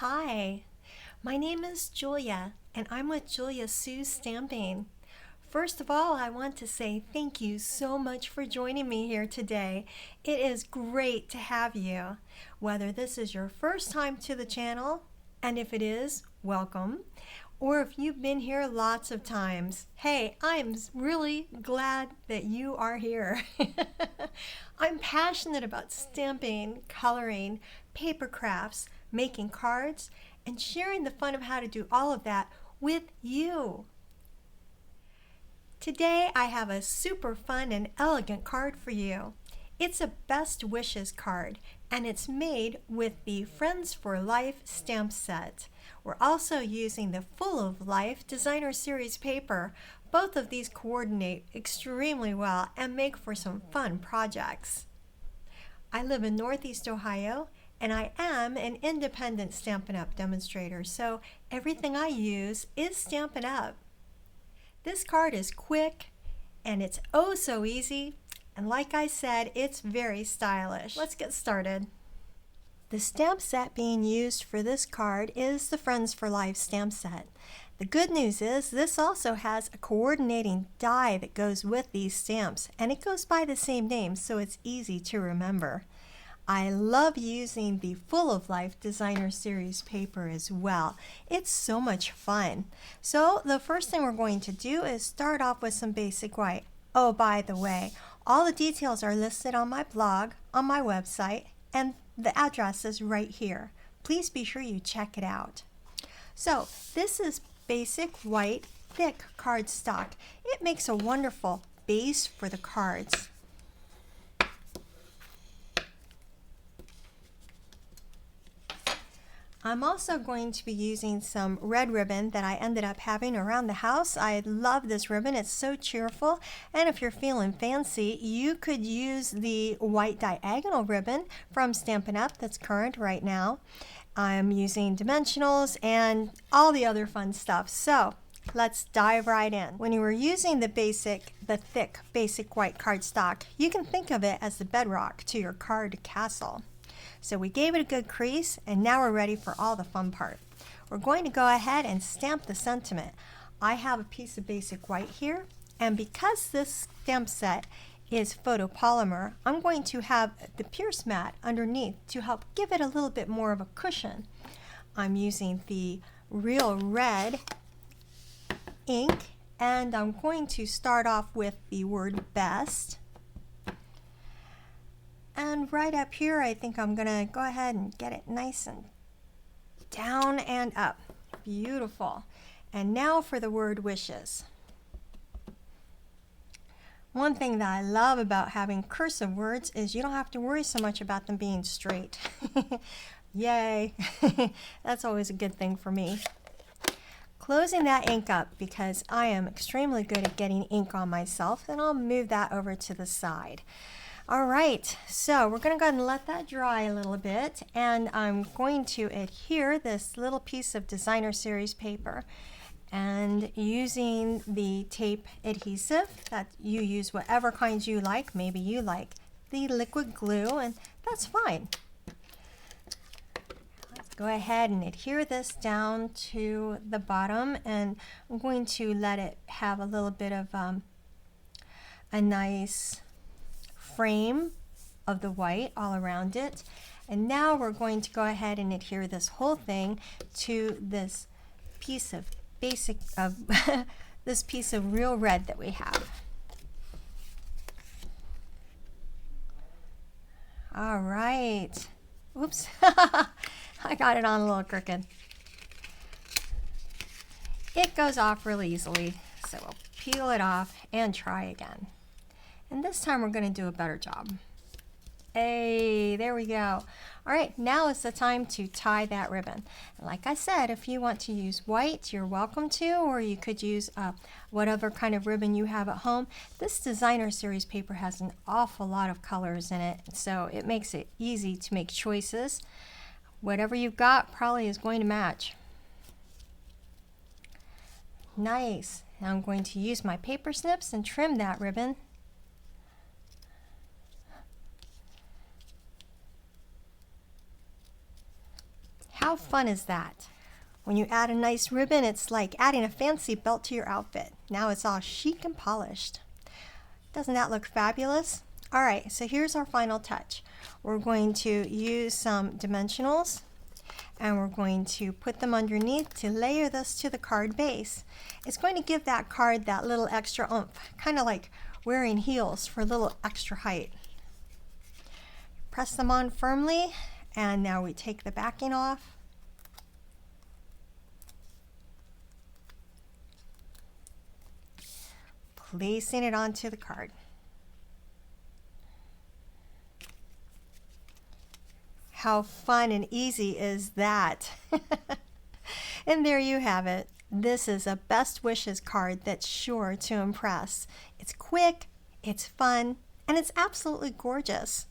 Hi, my name is Julia, and I'm with Julia Sue Stamping. First of all, I want to say thank you so much for joining me here today. It is great to have you. Whether this is your first time to the channel, and if it is, welcome, or if you've been here lots of times, hey, I'm really glad that you are here. I'm passionate about stamping, coloring, paper crafts, making cards, and sharing the fun of how to do all of that with you. Today I have a super fun and elegant card for you. It's a best wishes card, and it's made with the Friends for Life stamp set. We're also using the Full of Life Designer Series paper. Both of these coordinate extremely well and make for some fun projects. I live in Northeast Ohio, and I am an independent Stampin' Up! Demonstrator, so everything I use is Stampin' Up! This card is quick, and it's oh so easy, and like I said, it's very stylish. Let's get started. The stamp set being used for this card is the Friends for Life stamp set. The good news is this also has a coordinating die that goes with these stamps, and it goes by the same name, so it's easy to remember. I love using the Full of Life Designer Series paper as well. It's so much fun. So the first thing we're going to do is start off with some basic white. Oh, by the way, all the details are listed on my blog, on my website, and the address is right here. Please be sure you check it out. So this is basic white thick cardstock. It makes a wonderful base for the cards. I'm also going to be using some red ribbon that I ended up having around the house. I love this ribbon. It's so cheerful. And if you're feeling fancy, you could use the white diagonal ribbon from Stampin' Up! That's current right now. I'm using dimensionals and all the other fun stuff. So let's dive right in. When you were using the thick basic white cardstock, you can think of it as the bedrock to your card castle. So we gave it a good crease, and now we're ready for all the fun part. We're going to go ahead and stamp the sentiment. I have a piece of basic white here, and because this stamp set is photopolymer, I'm going to have the Pierce mat underneath to help give it a little bit more of a cushion. I'm using the Real Red ink, and I'm going to start off with the word best. And right up here, I think I'm gonna go ahead and get it nice and down and up. Beautiful. And now for the word wishes. One thing that I love about having cursive words is you don't have to worry so much about them being straight. Yay. That's always a good thing for me. Closing that ink up because I am extremely good at getting ink on myself, and I'll move that over to the side. All right, so we're going to go ahead and let that dry a little bit, and I'm going to adhere this little piece of Designer Series paper, and using the tape adhesive that you use whatever kinds you like. Maybe you like the liquid glue, and that's fine. Let's go ahead and adhere this down to the bottom, and I'm going to let it have a little bit of a nice frame of the white all around it. And now we're going to go ahead and adhere this whole thing to this piece of this piece of Real Red that we have. All right. Oops. I got it on a little crooked. It goes off really easily, so we'll peel it off and try again. And this time we're going to do a better job. Hey, there we go. All right, now is the time to tie that ribbon. And like I said, if you want to use white, you're welcome to, or you could use whatever kind of ribbon you have at home. This Designer Series paper has an awful lot of colors in it, so it makes it easy to make choices. Whatever you've got probably is going to match. Nice. Now I'm going to use my paper snips and trim that ribbon. How fun is that? When you add a nice ribbon, it's like adding a fancy belt to your outfit. Now it's all chic and polished. Doesn't that look fabulous? All right, so here's our final touch. We're going to use some dimensionals and we're going to put them underneath to layer this to the card base. It's going to give that card that little extra oomph, kind of like wearing heels for a little extra height. Press them on firmly, and now we take the backing off. Placing it onto the card. How fun and easy is that? And there you have it. This is a best wishes card that's sure to impress. It's quick, it's fun, and it's absolutely gorgeous.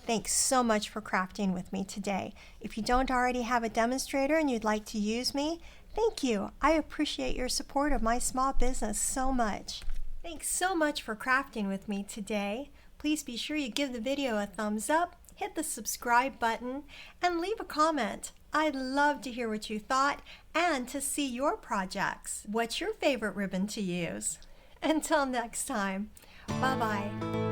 Thanks so much for crafting with me today. If you don't already have a demonstrator and you'd like to use me, thank you. I appreciate your support of my small business so much. Thanks so much for crafting with me today. Please be sure you give the video a thumbs up, hit the subscribe button, and leave a comment. I'd love to hear what you thought and to see your projects. What's your favorite ribbon to use? Until next time, bye-bye.